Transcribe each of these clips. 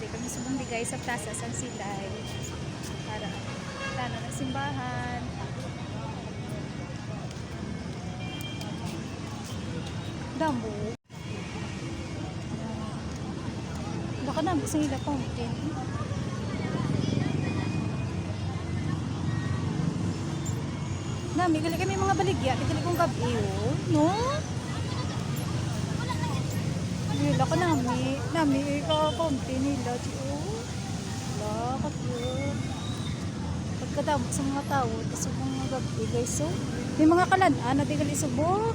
Ari kami sumambigay sa Plaza San Silay para plano ng simbahan. Damo. Baka na gusto nila fountain. Nami, gali kami mga baligya. Gali kong gabi, oh. No? Nila ko nami. Nami, ikaw fountain nila. Oh. Wala, kapit. Pagkadamot sa mga tao, tapos mga gabi, guys. So, may mga kalanaan na di gali subok.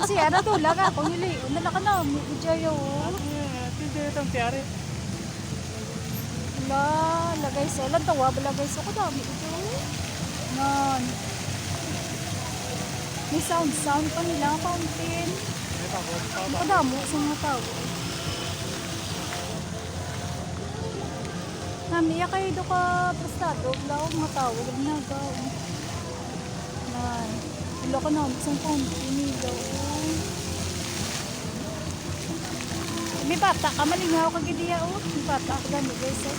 Kasi ano to, laga ako nili. Nala ka na, medyo Hindi itong tiyari. wala, lagay sa lang tawa, lagay sa kadami ito. Nan. May sound pa nila, fountain. Kadamo sa mga tao. Namiya kayo do ka prestado, wala ko mga tao, wala nagaw. Nan. Wala ka na, isang fountain nila. May bata ka, malingaw ka gidiya, oh. May bata ka gano'n, guys, oh.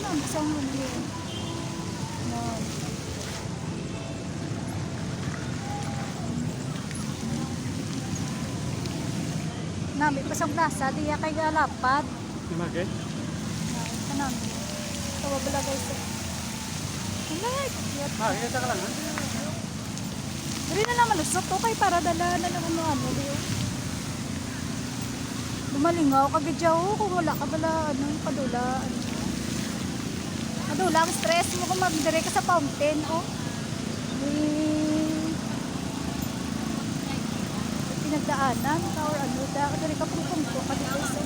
Yan. Isang ano yun. Yan. Nami, pasang plaza, diya kay galapat. Imagay? Yan, kanan. Tawa bala, guys, oh. Alay, kapiyat. Kita ka lang. Dali na naman lusot to kay para dala na lang ano diyo. Lumalingaw ka gadyaw kung wala ka bala ano padula. Padula ang stress mo kung magdire ka sa fountain oh. Pinagdaanan ka or ano da diri ka putong ko ka dito sa.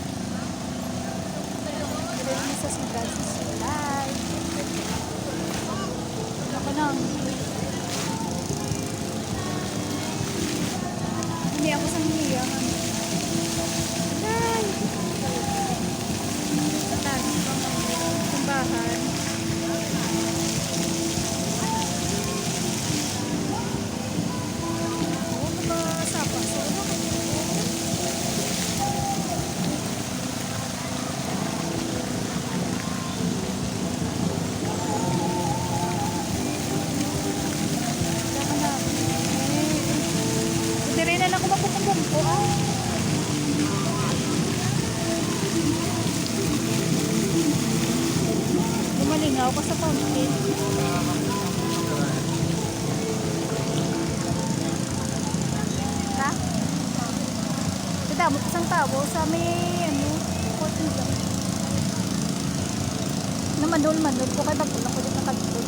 Diri sa Sigal sa Silay. Ako nang hindi ako sa niya ay sa tabi simbahan ako ba sapa so dire na lang ko mapukumbong ah. Lumalingaw ko sa fountain. Ha? Kadamot isang tao sa may ano, fountain lang. Namanol-manol ko kay bagulak ko dito nakagpod.